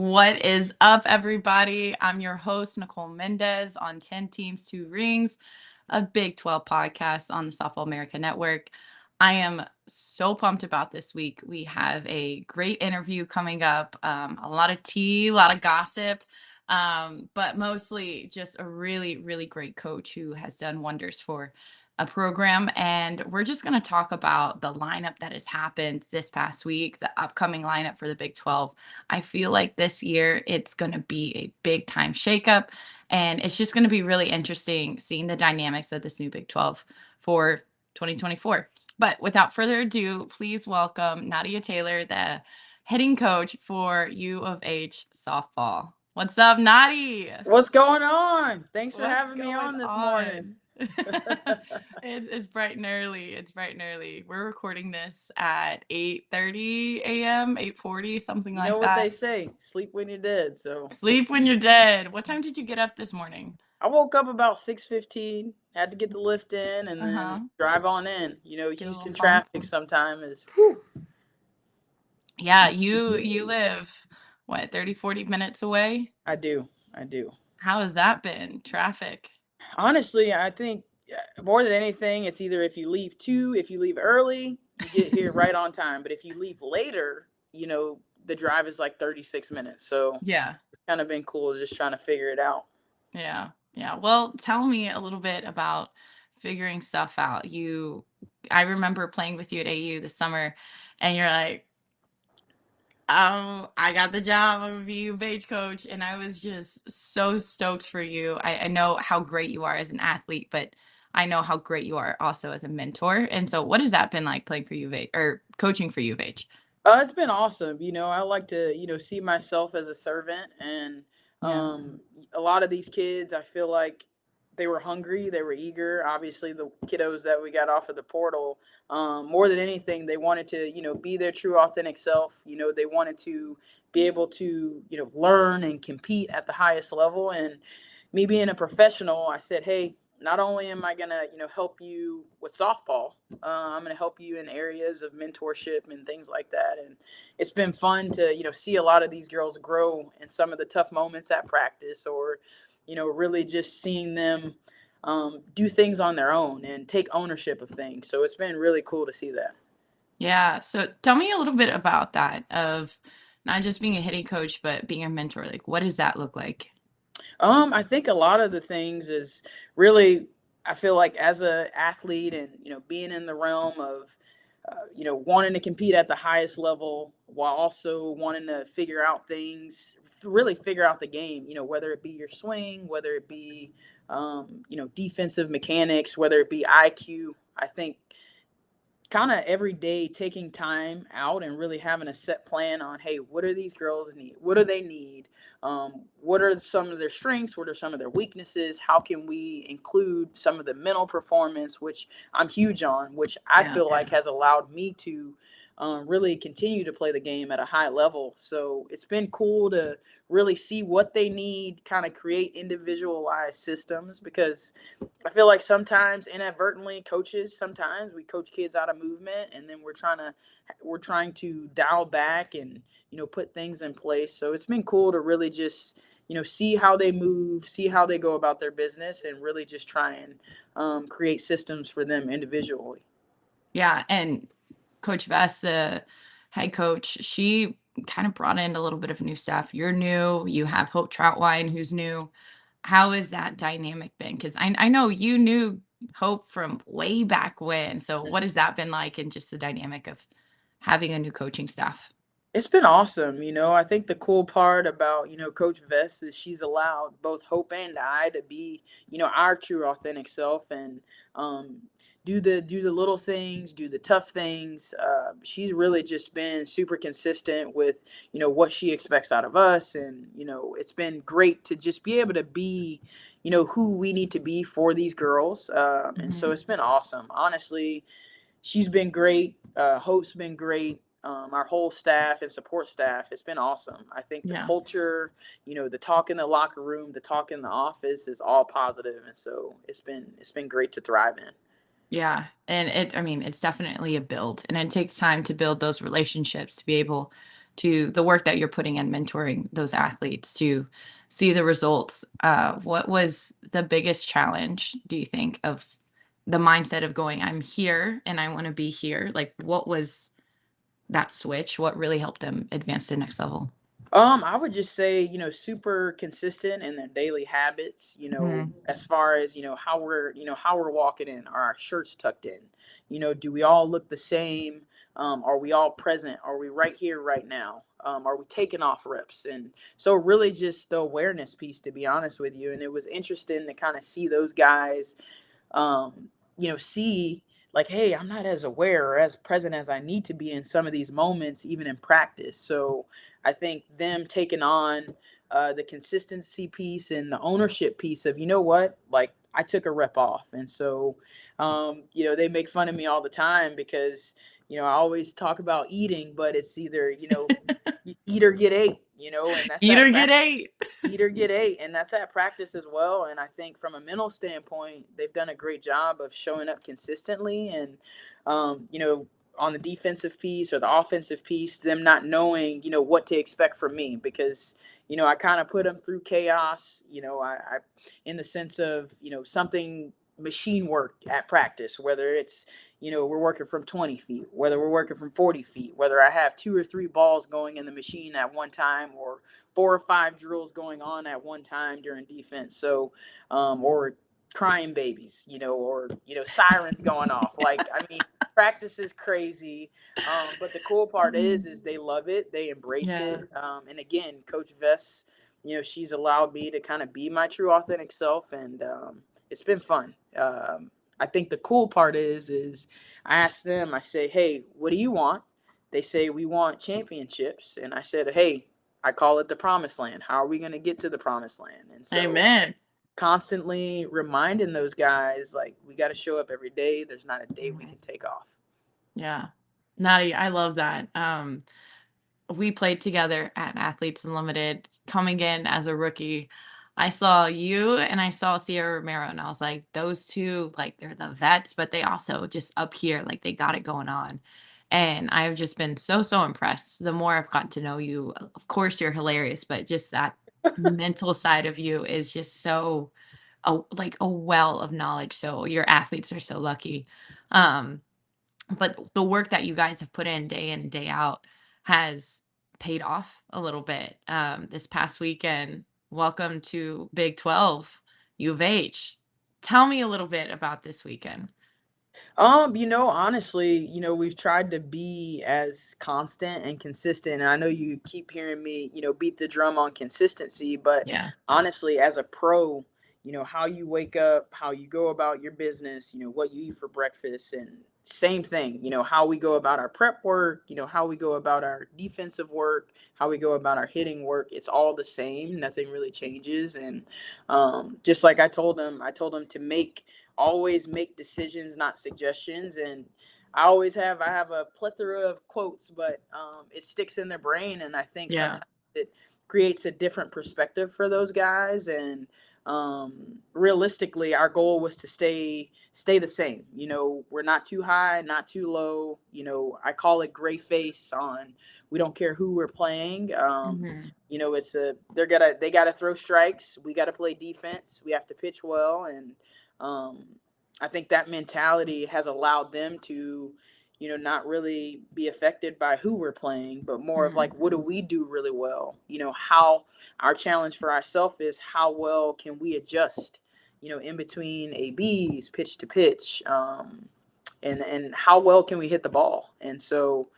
What is up, everybody? I'm your host, Nicole Mendes on 10 Teams, 2 Rings, a Big 12 podcast on the Softball America Network. I am so pumped about this week. We have a great interview coming up, a lot of tea, a lot of gossip, but mostly just a really, really great coach who has done wonders for a program. And we're just going to talk about the lineup that has happened this past week, the upcoming lineup for the Big 12. I feel like this year it's going to be a big time shakeup, and it's just going to be really interesting seeing the dynamics of this new Big 12 for 2024. But without further ado, please welcome Nadia Taylor, the hitting coach for U of H softball. What's up, Nadia? What's going on? Thanks for What's having me going on this morning. on? It's bright and early. It's bright and early. We're recording this at 8:30 a.m., 8:40, something You like know what that. they say, sleep when you're dead. So Sleep when you're dead. What time did you get up this morning? I woke up about 6:15, had to get the lift in and then Uh-huh. drive on in. Get a little Houston pump. traffic sometimes is whew. Yeah, you live what, 30, 40 minutes away? I do. I do. How has that been? Traffic. Honestly, I think more than anything, it's either if you leave early, you get here right on time. But if you leave later, the drive is like 36 minutes. So Yeah. it's kind of been cool just trying to figure it out. Yeah. Yeah. Well, tell me a little bit about figuring stuff out. I remember playing with you at AU this summer, and you're like, I got the job of U of H coach, and I was just so stoked for you. I know how great you are as an athlete, but I know how great you are also as a mentor. And so, what has that been like playing for U of H or coaching for U of H? It's been awesome. I like to, see myself as a servant, and Yeah. a lot of these kids, I feel like they were hungry, they were eager. Obviously, the kiddos that we got off of the portal, more than anything, they wanted to, be their true, authentic self. They wanted to be able to, learn and compete at the highest level. And me being a professional, I said, hey, not only am I gonna, help you with softball, I'm gonna help you in areas of mentorship and things like that. And it's been fun to, see a lot of these girls grow in some of the tough moments at practice, or, really just seeing them do things on their own and take ownership of things. So it's been really cool to see that. Yeah. So tell me a little bit about that of not just being a hitting coach, but being a mentor. Like, what does that look like? I think a lot of the things is really, I feel like as a athlete and, being in the realm of, wanting to compete at the highest level while also wanting to figure out things, really figure out the game, whether it be your swing, whether it be, defensive mechanics, whether it be IQ. I think kind of every day taking time out and really having a set plan on, hey, what are these girls need, what do they need, what are some of their strengths, what are some of their weaknesses, how can we include some of the mental performance, which I'm huge on, which I Yeah. feel like has allowed me to really continue to play the game at a high level. So it's been cool to really see what they need, kind of create individualized systems, because I feel like sometimes inadvertently sometimes we coach kids out of movement, and then we're trying to dial back and, put things in place. So it's been cool to really just, see how they move, see how they go about their business, and really just try and create systems for them individually. Yeah. And Coach Vess, the head coach, she kind of brought in a little bit of new stuff. You're new. You have Hope Troutwine, who's new. How has that dynamic been? Because I know you knew Hope from way back when. So what has that been like, and just the dynamic of having a new coaching staff? It's been awesome. I think the cool part about, Coach Vest is she's allowed both Hope and I to be, our true authentic self, and do the little things, do the tough things. She's really just been super consistent with, what she expects out of us. And, it's been great to just be able to be, who we need to be for these girls. And so Mhm. it's been awesome. Honestly, she's been great. Hope's been great. Our whole staff and support staff, it's been awesome. I think the Yeah. culture, the talk in the locker room, the talk in the office is all positive, and so it's been great to thrive in. Yeah. And I mean, it's definitely a build, and it takes time to build those relationships to be able to the work that you're putting in mentoring those athletes to see the results. What was the biggest challenge, do you think, of the mindset of going, I'm here and I want to be here? Like, what was that switch? What really helped them advance to the next level? I would just say, super consistent in their daily habits, Mhm. as far as, how we're walking in. Are our shirts tucked in? Do we all look the same? Are we all present? Are we right here, right now? Are we taking off reps? And so really just the awareness piece, to be honest with you. And it was interesting to kind of see those guys see like, hey, I'm not as aware or as present as I need to be in some of these moments, even in practice. So I think them taking on the consistency piece and the ownership piece of, what, like I took a rep off. And so, they make fun of me all the time because, I always talk about eating, but it's either, eat or get ate, and that's Eat that or get practice. ate. Eat or get ate, and that's at practice as well. And I think from a mental standpoint, they've done a great job of showing up consistently. And on the defensive piece or the offensive piece, them not knowing what to expect from me, because I kind of put them through chaos. I in the sense of something machine work at practice, whether it's we're working from 20 feet, whether we're working from 40 feet, whether I have 2 or 3 balls going in the machine at one time, or 4 or 5 drills going on at one time during defense. So, or crying babies, or sirens going off. Like, I mean, practice is crazy. But the cool part is they love it, they embrace Yeah. it. And again, Coach Vess, she's allowed me to kind of be my true authentic self, and it's been fun. I think the cool part is I ask them, I say, hey, what do you want? They say, we want championships. And I said, hey, I call it the promised land. How are we going to get to the promised land? And so Amen. constantly reminding those guys, like, we got to show up every day. There's not a day we Mhm. can take off. Yeah. Nadia, I love that. We played together at Athletes Unlimited. Coming in as a rookie, I saw you and I saw Sierra Romero, and I was like, those two, like, they're the vets, but they also just up here, like, they got it going on. And I've just been so, so impressed. The more I've gotten to know you, of course, you're hilarious, but just that mental side of you is just so, like a well of knowledge. So your athletes are so lucky. Um, but the work that you guys have put in and day out has paid off a little bit. This past weekend, welcome to Big 12, U of H. Tell me a little bit about this weekend. Honestly, we've tried to be as constant and consistent. And I know you keep hearing me, beat the drum on consistency, but Yeah. honestly, as a pro, how you wake up, how you go about your business, what you eat for breakfast, and same thing, how we go about our prep work, how we go about our defensive work, how we go about our hitting work, it's all the same. Nothing really changes. And just like I told them to always make decisions, not suggestions. And I have a plethora of quotes, but it sticks in their brain, and I think Yeah. sometimes it creates a different perspective for those guys. And realistically, our goal was to stay the same. We're not too high, not too low. I call it gray face on. We don't care who we're playing. It's they gotta throw strikes. We gotta play defense. We have to pitch well. And um, I think that mentality has allowed them to, not really be affected by who we're playing, but more of Mhm. like, what do we do really well? How our challenge for ourselves is how well can we adjust, in between ABs, pitch to pitch, and how well can we hit the ball? And so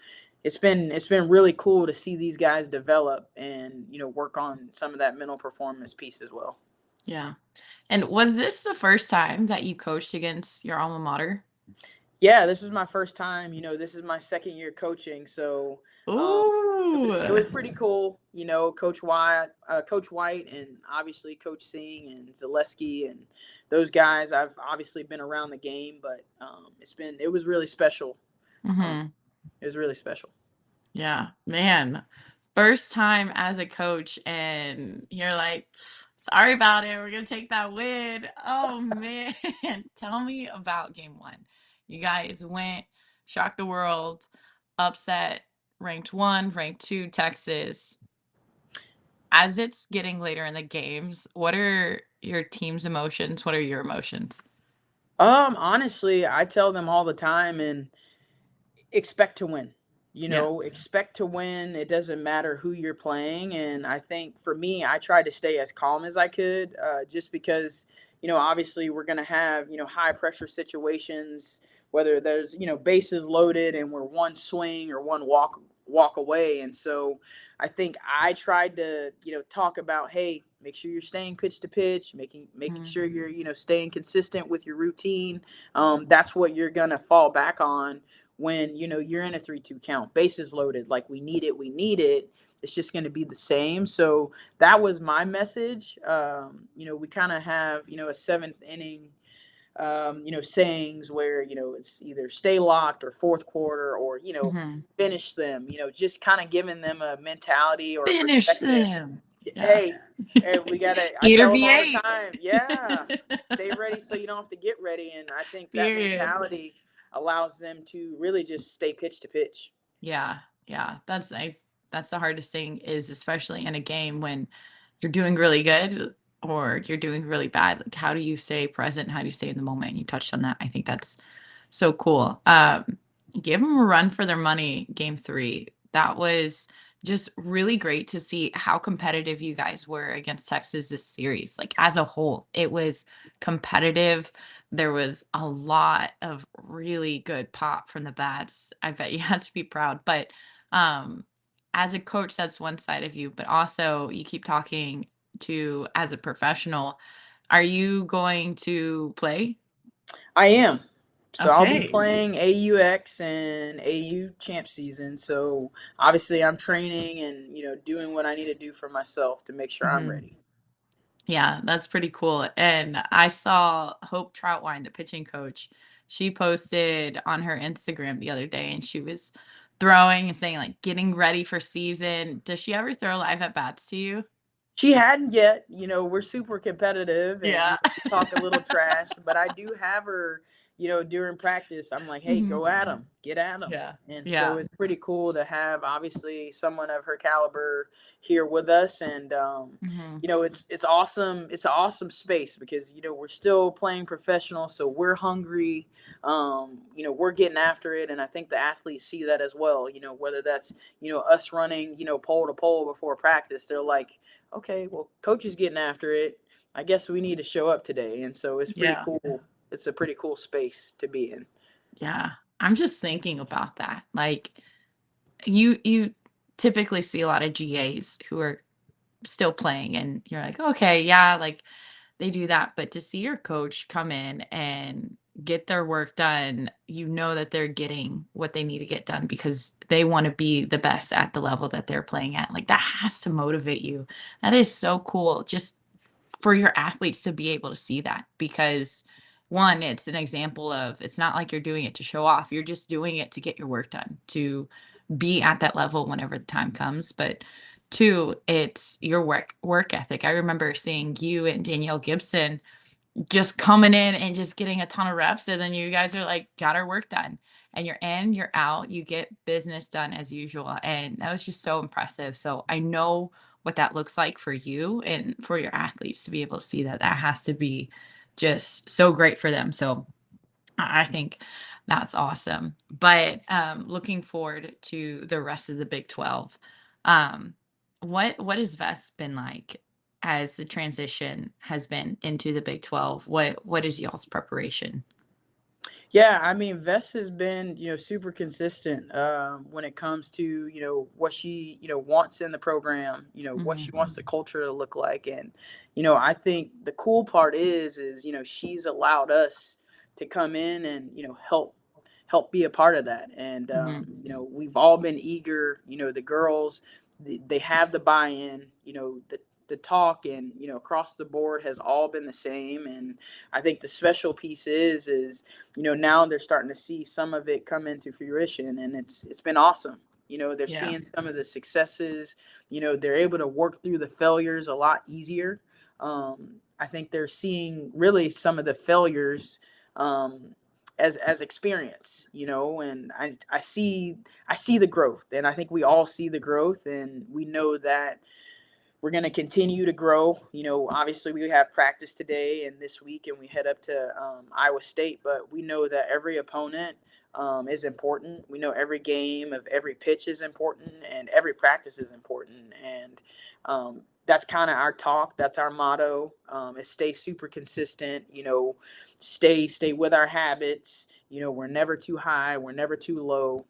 it's been really cool to see these guys develop and work on some of that mental performance piece as well. Yeah. And was this the first time that you coached against your alma mater? Yeah, this was my first time. This is my second year coaching, so um, it was Ooh. pretty cool. Coach White, and obviously Coach Singh and Zaleski and those guys. I've obviously been around the game, but it was really special. Um, Mhm. it was really special. Yeah, man. First time as a coach, and you're like, sorry about it. We're gonna take that win. Oh man. Tell me about game one. You guys went, shocked the world, upset. ranked 1, ranked 2 Texas. As it's getting later in the games, what are your team's emotions? What are your emotions? Honestly, I tell them all the time, and expect to win. Yeah. Expect to win. It doesn't matter who you're playing. And I think for me, I tried to stay as calm as I could, just because, obviously we're going to have, high pressure situations, whether there's, bases loaded and we're one swing or one walk away. And so I think I tried to, talk about, hey, make sure you're staying pitch to pitch, making Mhm. sure you're, staying consistent with your routine. That's what you're going to fall back on when you're in a 3-2 count, bases loaded, like we need it. It's just going to be the same. So that was my message. We kind of have a seventh inning, sayings where it's either stay locked or fourth quarter, or Mhm. finish them. Just kind of giving them a mentality or a Finish perspective. them. Yeah. Hey, we gotta. I Eat or tell them be all the ate. time. Yeah, stay ready so you don't have to get ready. And I think that Period. mentality allows them to really just stay pitch to pitch. Yeah, yeah, that's the hardest thing is especially in a game when you're doing really good or you're doing really bad, like, how do you stay present? How do you stay in the moment? And you touched on that. I think that's so cool. Give them a run for their money, game 3. That was just really great to see how competitive you guys were against Texas this series. Like, as a whole, it was competitive. There was a lot of really good pop from the bats. I bet you had to be proud. But um, as a coach, that's one side of you, but also you keep talking to as a professional. Are you going to play? I am. So I'll be Okay. playing AUX and AU champ season. So obviously I'm training and doing what I need to do for myself to make sure I'm Mhm. ready. Yeah, that's pretty cool. And I saw Hope Troutwine, the pitching coach, she posted on her Instagram the other day and she was throwing and saying like getting ready for season. Does she ever throw live at bats to you? She hadn't yet. We're super competitive and Yeah. we talk a little trash, but I do have her, during practice. I'm like, "Hey, Mhm. go at them. Get at them." Yeah. And so Yeah. it's pretty cool to have obviously someone of her caliber here with us. And Mhm. it's awesome. It's an awesome space because we're still playing professional, so we're hungry. We're getting after it, and I think the athletes see that as well. Whether that's us running pole to pole before practice, they're like, okay, well, coach is getting after it. I guess we need to show up today. And so it's pretty Yeah. cool. It's a pretty cool space to be in. Yeah. I'm just thinking about that. Like you typically see a lot of GAs who are still playing and you're like, "Okay, yeah, like they do that." But to see your coach come in and get their work done, you know that they're getting what they need to get done because they want to be the best at the level that they're playing at. Like that has to motivate you. That is so cool just for your athletes to be able to see that because one, it's an example of it's not like you're doing it to show off. You're just doing it to get your work done, to be at that level whenever the time comes. But two, it's your work ethic. I remember seeing you and Danielle Gibson just coming in and just getting a ton of reps, and then you guys are like, got our work done. And you're in, you're out, you get business done as usual. And that was just so impressive. So I know what that looks like for you and for your athletes to be able to see that. That has to be just so great for them. So I think that's awesome. But looking forward to the rest of the Big 12. Um, what has Vest been like as the transition has been into the Big 12? What is y'all's preparation? Yeah, I mean, Vess has been, super consistent when it comes to, what she, wants in the program, what Hmm. she wants the culture to look like. And, I think the cool part is, she's allowed us to come in and, help be a part of that. And, Hmm. we've all been eager, the girls, they have the buy-in, the talk and, across the board has all been the same. And I think the special piece is now they're starting to see some of it come into fruition, and it's been awesome. They're Yeah. seeing some of the successes. They're able to work through the failures a lot easier. I think they're seeing really some of the failures, um, as experience, and I see the growth, and I think we all see the growth, and we know that we're going to continue to grow. Obviously we have practice today and this week, and we head up to Iowa State, but we know that every opponent is important. We know every game of every pitch is important, and every practice is important. And that's kind of our talk. That's our motto. Is stay super consistent. Stay with our habits. We're never too high. We're never too low.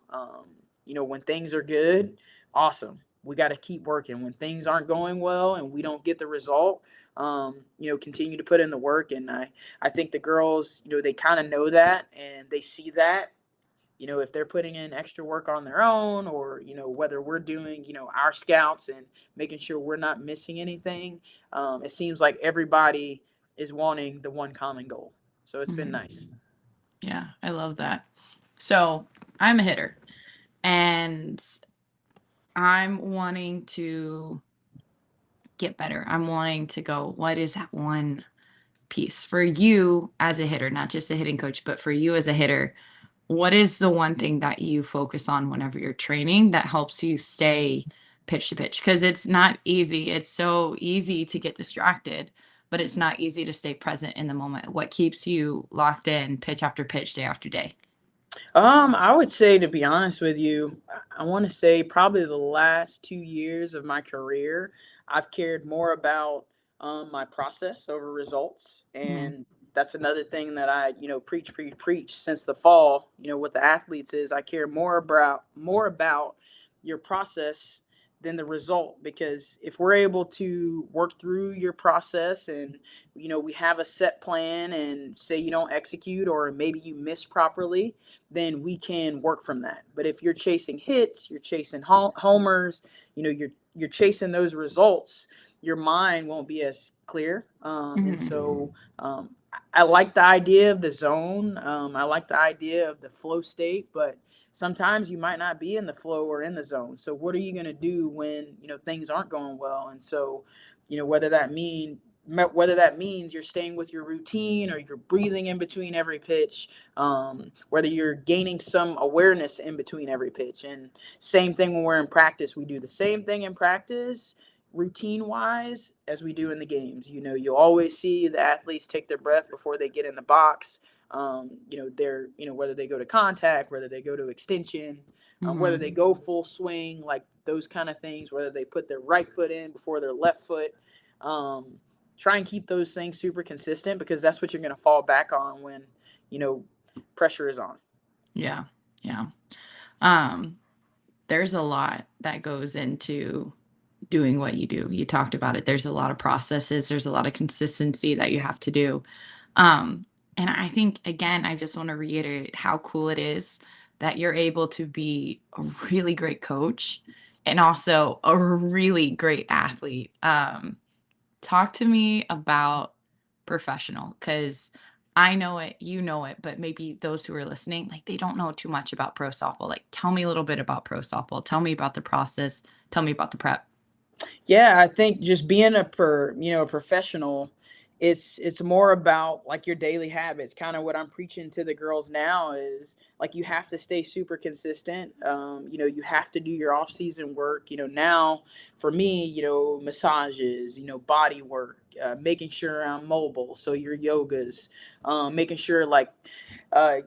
When things are good, awesome, we got to keep working. When things aren't going well and we don't get the result, continue to put in the work. And I think the girls, they kind of know that and they see that. If they're putting in extra work on their own, or whether we're doing our scouts and making sure we're not missing anything, it seems like everybody is wanting the one common goal. So it's been Mhm. nice. Yeah, I love that. So I'm a hitter, and I'm wanting to get better. I'm wanting to go, what is that one piece for you as a hitter, not just a hitting coach, but for you as a hitter? What is the one thing that you focus on whenever you're training that helps you stay pitch to pitch? Because it's not easy. It's so easy to get distracted, but it's not easy to stay present in the moment. What keeps you locked in pitch after pitch, day after day? I would say, to be honest with you, I want to say probably the last 2 years of my career, I've cared more about my process over results. Mhm. And that's another thing that I, preach since the fall, with the athletes, is I care more about your process than the result. Because if we're able to work through your process, and we have a set plan, and say you don't execute, or maybe you miss properly, then we can work from that. But if you're chasing hits, you're chasing homers, you're chasing those results, your mind won't be as clear. And Mhm. so I like the idea of the zone. I like the idea of the flow state, but sometimes you might not be in the flow or in the zone. So what are you going to do when things aren't going well? And so whether that means you're staying with your routine, or you're breathing in between every pitch, whether you're gaining some awareness in between every pitch. And same thing when we're in practice. We do the same thing in practice, routine wise, as we do in the games. You'll always see the athletes take their breath before they get in the box. They're, whether they go to contact, whether they go to extension, whether Mhm. they go full swing, like those kind of things, whether they put their right foot in before their left foot. Um, Try and keep those things super consistent, because that's what you're going to fall back on when, you know, pressure is on. Yeah. Yeah. Um, there's a lot that goes into doing what you do. You talked about it. There's a lot of processes, there's a lot of consistency that you have to do. Um, and I think, again, I just want to reiterate how cool it is that you're able to be a really great coach and also a really great athlete. Talk to me about professional, because I know it, you know it, but maybe those who are listening, like they don't know too much about pro softball. Like, tell me a little bit about pro softball. Tell me about the process. Tell me about the prep. Yeah, I think just being a professional, it's more about like your daily habits. Kind of what I'm preaching to the girls now is like you have to stay super consistent. You have to do your off season work. Now for me, massages, body work, making sure I'm mobile. So your yogas, making sure like uh,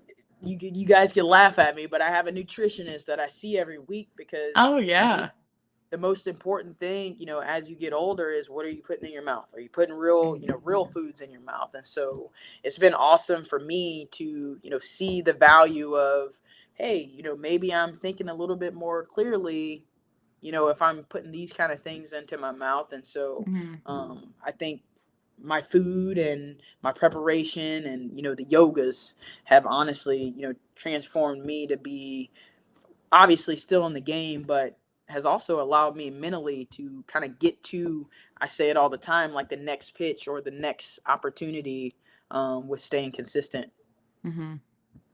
you guys can laugh at me, but I have a nutritionist that I see every week, Oh, because to me yeah. the most important thing, as you get older, is what are you putting in your mouth? Are you putting real, Mhm. real foods in your mouth? And so it's been awesome for me to, see the value of, hey, maybe I'm thinking a little bit more clearly, if I'm putting these kind of things into my mouth. And so Mhm. I think my food and my preparation and, the yogas have honestly, transformed me to be obviously still in the game, but has also allowed me mentally to kind of get to, I say it all the time, like the next pitch or the next opportunity, with staying consistent. Mhm.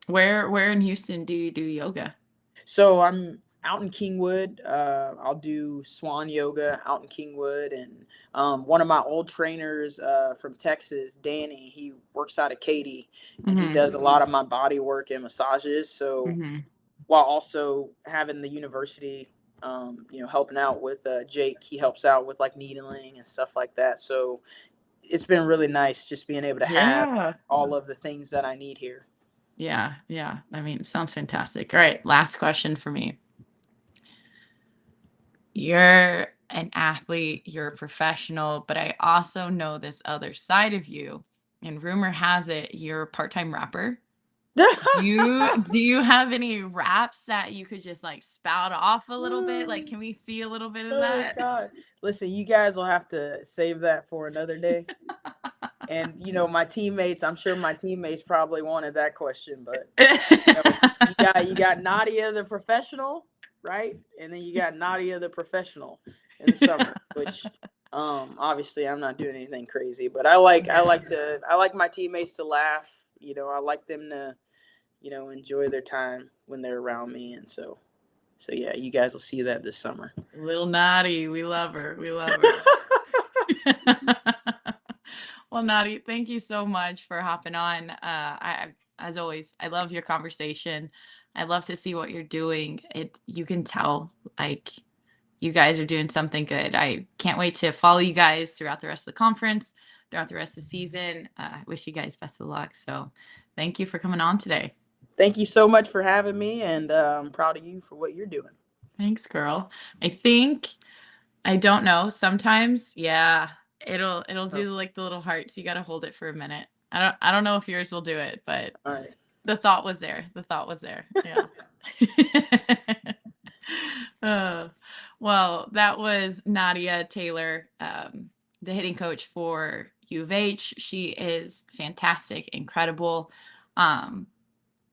Where in Houston do you do yoga? So I'm out in Kingwood. I'll do Swan Yoga out in Kingwood, and one of my old trainers from Texas, Danny, he works out of Katy, and he Mhm. does a lot of my body work and massages. So Mhm. while also having the university, helping out with Jake, he helps out with like needling and stuff like that. So it's been really nice just being able to have Yeah. all of the things that I need here. Yeah, yeah. I mean, sounds fantastic. All right, last question for me. You're an athlete, you're a professional, but I also know this other side of you. And rumor has it you're a part-time rapper. Do you have any raps that you could just like spout off a little bit? Like, can we see a little bit of Oh that? God! Listen, you guys will have to save that for another day. And my teammates, I'm sure my teammates probably wanted that question, but you got Nadia the professional, right? And then you got Nadia the professional in the summer, which obviously I'm not doing anything crazy, but Yeah. I like my teammates to laugh. I like them to, enjoy their time when they're around me, and so yeah, you guys will see that this summer. Little naughty. We love her. We love her. Well, Nadi, thank you so much for hopping on. As always, I love your conversation. I love to see what you're doing. You can tell, like, you guys are doing something good. I can't wait to follow you guys throughout the rest of the conference, throughout the rest of the season. I wish you guys best of luck. So, thank you for coming on today. Thank you so much for having me, and I'm proud of you for what you're doing. Thanks, girl. I think I don't know. Sometimes, yeah, it'll Oh, do like the little hearts. You got to hold it for a minute. I don't know if yours will do it, but all right. the thought was there. The thought was there. Yeah. Uh, well, that was Nadia Taylor, the hitting coach for U of H. She is fantastic, incredible. Um,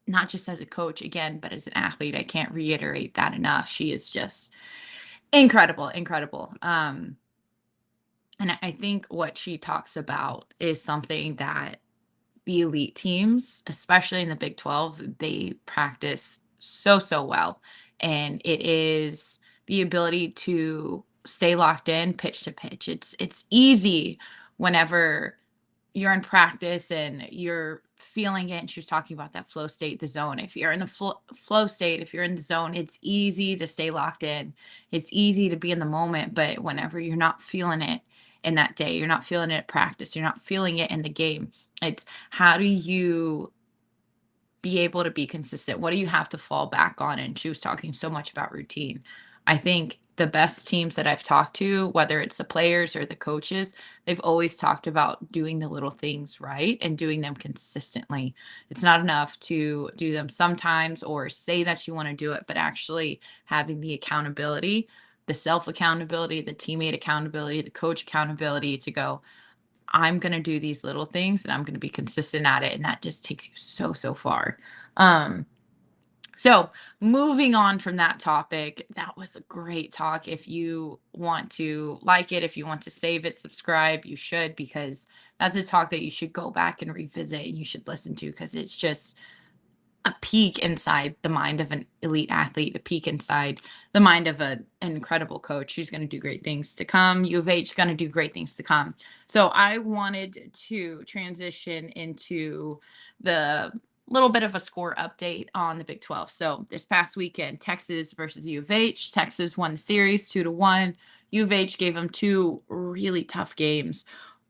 not just as a coach again, but as an athlete. I can't reiterate that enough. She is just incredible, incredible. And I think what she talks about is something that the elite teams, especially in the Big 12, they practice so, so well. And it is the ability to stay locked in pitch to pitch. It's easy whenever you're in practice and you're feeling it. And she was talking about that flow state, the zone. If you're in the flow state, if you're in the zone, it's easy to stay locked in. It's easy to be in the moment. But whenever you're not feeling it in that day, you're not feeling it at practice, you're not feeling it in the game. It's how do you be able to be consistent? What do you have to fall back on? And she was talking so much about routine. I think the best teams that I've talked to, whether it's the players or the coaches, they've always talked about doing the little things right and doing them consistently. It's not enough to do them sometimes or say that you want to do it, but actually having the accountability, the self accountability, the teammate accountability, the coach accountability to go, I'm going to do these little things and I'm going to be consistent at it. And that just takes you so, so far. Um, so moving on from that topic, that was a great talk. If you want to like it, if you want to save it, subscribe, you should, because that's a talk that you should go back and revisit and you should listen to because it's just a peek inside the mind of an elite athlete, a peek inside the mind of an incredible coach who's going to do great things to come. U of H is going to do great things to come. So I wanted to transition into the little bit of a score update on the Big 12. So this past weekend, Texas versus U of H. Texas won the series 2-1. U of H gave them two really tough games.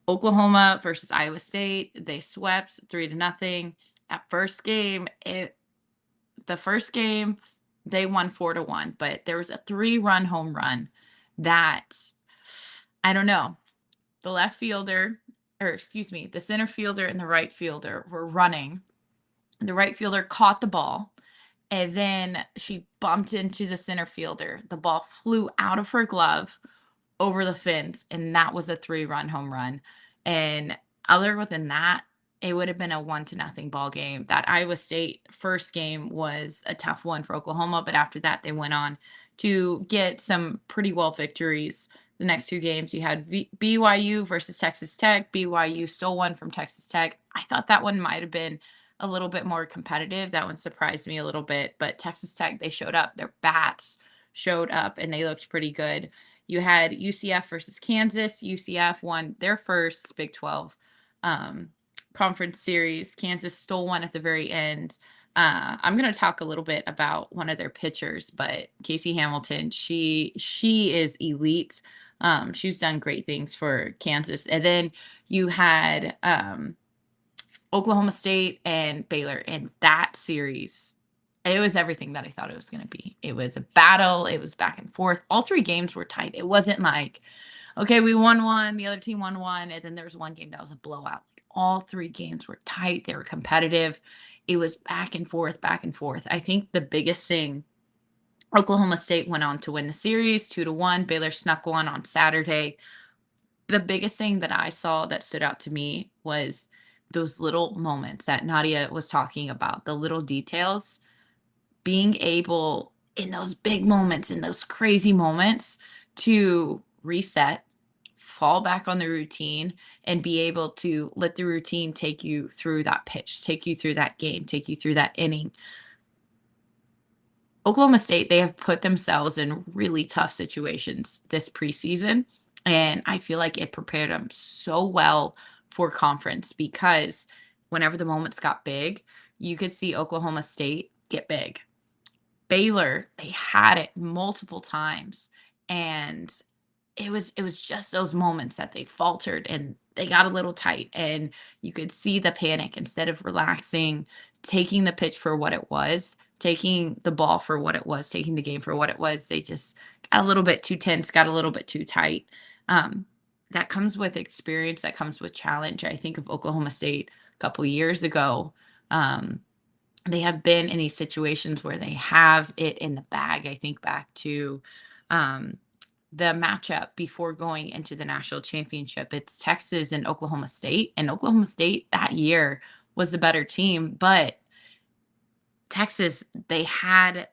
Oklahoma versus Iowa State, they swept 3-0. At first game, the first game they won 4-1, but there was a 3-run home run that I don't know. The left fielder, or excuse me, the center fielder and the right fielder were running. The right fielder caught the ball and then she bumped into the center fielder. The ball flew out of her glove over the fence, and that was a 3-run home run. And other than that, it would have been a 1-0 ball game. That Iowa State first game was a tough one for Oklahoma, but after that, they went on to get some pretty well victories. The next two games, you had BYU versus Texas Tech. BYU stole one from Texas Tech. I thought that one might have been a little bit more competitive. That one surprised me a little bit, but Texas Tech, they showed up. Their bats showed up and they looked pretty good. You had UCF versus Kansas. UCF won their first Big 12 um, conference series. Kansas stole one at the very end. I'm going to talk a little bit about one of their pitchers, but Casey Hamilton, she is elite. She's done great things for Kansas. And then you had Oklahoma State and Baylor in that series. It was everything that I thought it was going to be. It was a battle. It was back and forth. All three games were tight. It wasn't like, okay, we won one, the other team won one, and then there was one game that was a blowout. Like, all three games were tight. They were competitive. It was back and forth, back and forth. I think the biggest thing, Oklahoma State went on to win the series 2-1. Baylor snuck one on Saturday. The biggest thing that I saw that stood out to me was those little moments that Nadia was talking about, the little details, being able in those big moments, in those crazy moments, to reset, fall back on the routine, and be able to let the routine take you through that pitch, take you through that game, take you through that inning. Oklahoma State, they have put themselves in really tough situations this preseason, and I feel like it prepared them so well for conference because whenever the moments got big, you could see Oklahoma State get big. Baylor, they had it multiple times, and it was just those moments that they faltered and they got a little tight, and you could see the panic instead of relaxing, taking the pitch for what it was, taking the ball for what it was, taking the game for what it was. They just got a little bit too tense, got a little bit too tight. Um, that comes with experience, that comes with challenge. I think of Oklahoma State a couple years ago. They have been in these situations where they have it in the bag. I think back to um, the matchup before going into the national championship. It's Texas and Oklahoma State. And Oklahoma State that year was the better team, but Texas, they had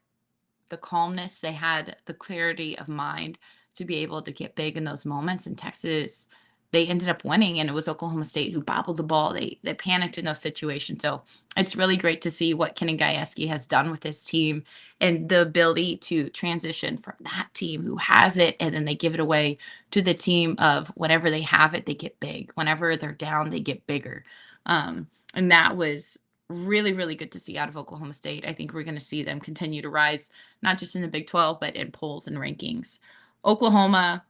the calmness, they had the clarity of mind to be able to get big in those moments. In Texas, they ended up winning, and it was Oklahoma State who bobbled the ball. They panicked in those situations. So it's really great to see what Kenny Gajewski has done with his team and the ability to transition from that team who has it, and then they give it away to the team of whenever they have it, they get big. Whenever they're down, they get bigger. And that was really, really good to see out of Oklahoma State. I think we're going to see them continue to rise, not just in the Big 12, but in polls and rankings. Oklahoma,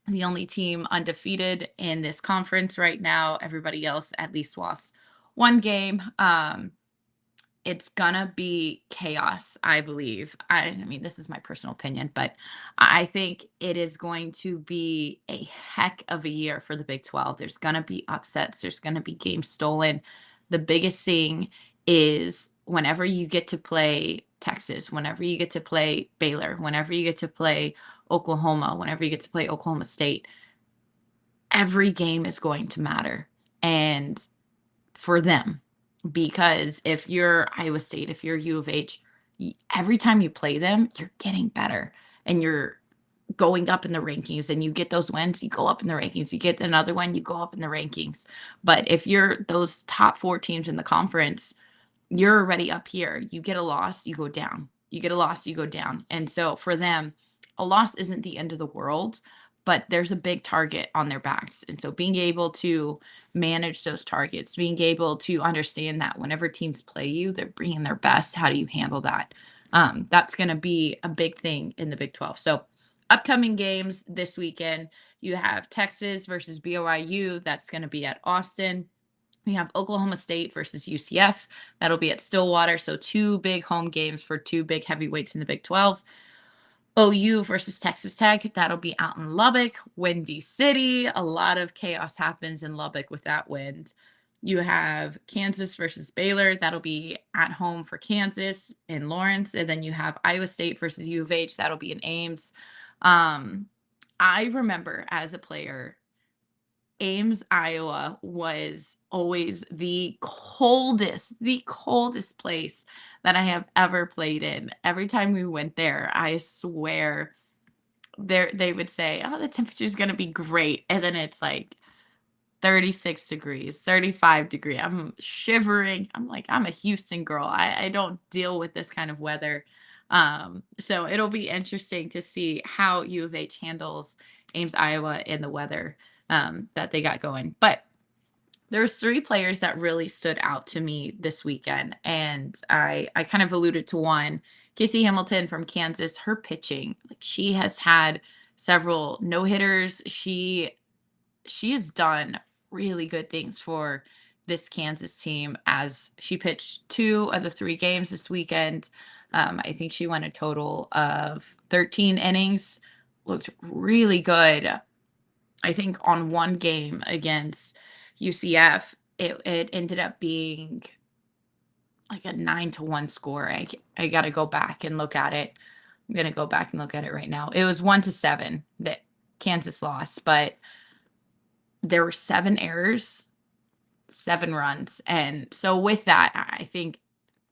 the only team undefeated in this conference right now. Everybody else at least lost one game. It's gonna be chaos, I believe. I mean, this is my personal opinion, but I think it is going to be a heck of a year for the Big 12. There's gonna be upsets, there's gonna be games stolen. The biggest thing is whenever you get to play Texas, whenever you get to play Baylor, whenever you get to play Oklahoma, whenever you get to play Oklahoma State, every game is going to matter. And for them, because if you're Iowa State, if you're U of H, every time you play them, you're getting better and you're going up in the rankings, and you get those wins, you go up in the rankings. You get another one, you go up in the rankings. But if you're those top four teams in the conference, you're already up here. You get a loss, you go down. You get a loss, you go down. And so for them, a loss isn't the end of the world, but there's a big target on their backs. And so being able to manage those targets, being able to understand that whenever teams play you, they're bringing their best. How do you handle that? That's going to be a big thing in the Big 12. So upcoming games this weekend, you have Texas versus BYU. That's going to be at Austin. We have Oklahoma State versus UCF. That'll be at Stillwater. So two big home games for two big heavyweights in the Big 12. OU versus Texas Tech. That'll be out in Lubbock, Windy City. A lot of chaos happens in Lubbock with that wind. You have Kansas versus Baylor. That'll be at home for Kansas in Lawrence. And then you have Iowa State versus U of H. That'll be in Ames. I remember as a player, Ames, Iowa was always the coldest place that I have ever played in. Every time we went there, I swear they would say, "Oh, the temperature is going to be great." And then it's like 36 degrees, 35 degree. I'm shivering. I'm like, I'm a Houston girl. I don't deal with this kind of weather. So it'll be interesting to see how U of H handles Ames, Iowa in the weather that they got going. But there's three players that really stood out to me this weekend, and I kind of alluded to one. Casey Hamilton from Kansas, her pitching, like she has had several no hitters. She has done really good things for this Kansas team as she pitched two of the three games this weekend. I think she went a total of 13 innings, looked really good. I think on one game against UCF, it ended up being like a 9-1 score. I got to go back and look at it. I'm going to go back and look at it right now. It was 1-7 that Kansas lost, but there were 7 errors, 7 runs. And so with that, I think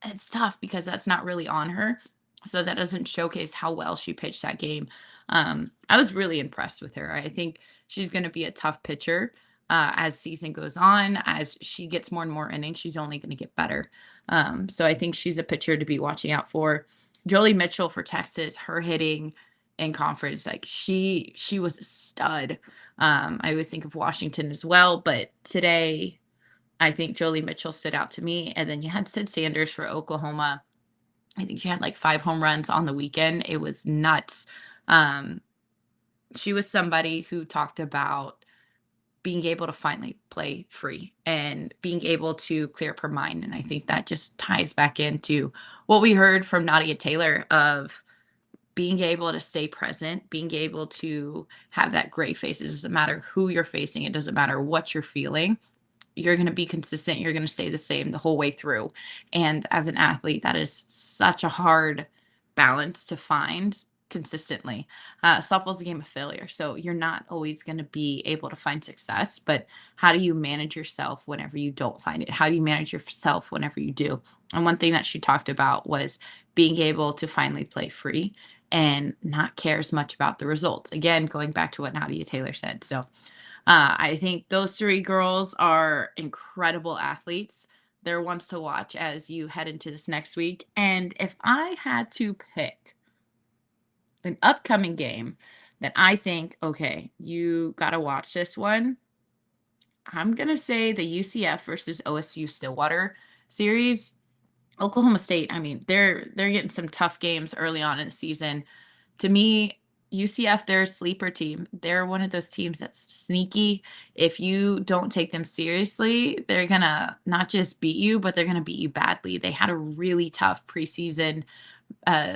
it's tough because that's not really on her. So that doesn't showcase how well she pitched that game. I was really impressed with her. I think she's going to be a tough pitcher as season goes on. As she gets more and more innings, she's only going to get better. So I think she's a pitcher to be watching out for. Jolie Mitchell for Texas, her hitting in conference, like she was a stud. I always think of Washington as well, but today I think Jolie Mitchell stood out to me. And then you had Sid Sanders for Oklahoma. I think she had like 5 home runs on the weekend. It was nuts. Um, she was somebody who talked about being able to finally play free and being able to clear up her mind. And I think that just ties back into what we heard from Nadia Taylor of being able to stay present, being able to have that gray face. It doesn't matter who you're facing. It doesn't matter what you're feeling. You're going to be consistent. You're going to stay the same the whole way through. And as an athlete, that is such a hard balance to find consistently. Softball's a game of failure. So you're not always going to be able to find success, but how do you manage yourself whenever you don't find it? How do you manage yourself whenever you do? And one thing that she talked about was being able to finally play free and not care as much about the results. Again, going back to what Nadia Taylor said. So I think those 3 girls are incredible athletes. They're ones to watch as you head into this next week. And if I had to pick an upcoming game that I think, okay, you got to watch this one, I'm going to say the UCF versus OSU Stillwater series. Oklahoma State, I mean, they're getting some tough games early on in the season. To me, UCF, they're a sleeper team. They're one of those teams that's sneaky. If you don't take them seriously, they're gonna not just beat you, but they're gonna beat you badly. They had a really tough preseason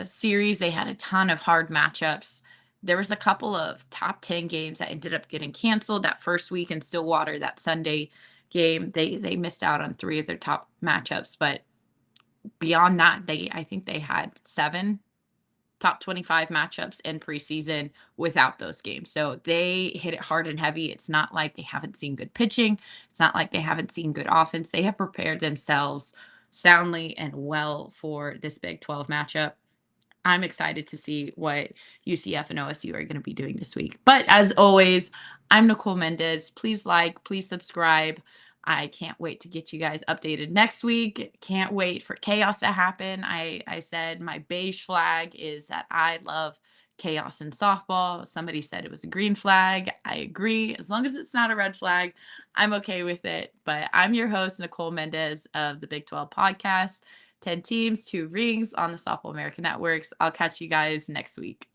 series. They had a ton of hard matchups. There was a couple of top 10 games that ended up getting canceled that first week in Stillwater, that Sunday game. They missed out on 3 of their top matchups, but beyond that, I think they had 7 top 25 matchups in preseason without those games. So they hit it hard and heavy. It's not like they haven't seen good pitching. It's not like they haven't seen good offense. They have prepared themselves soundly and well for this Big 12 matchup. I'm excited to see what UCF and OSU are going to be doing this week. But as always, I'm Nicole Mendes. Please like, please subscribe. I can't wait to get you guys updated next week. Can't wait for chaos to happen. I said my beige flag is that I love chaos in softball. Somebody said it was a green flag. I agree. As long as it's not a red flag, I'm okay with it. But I'm your host, Nicole Mendes of the Big 12 podcast. 10 teams, 2 rings on the Softball America Networks. I'll catch you guys next week.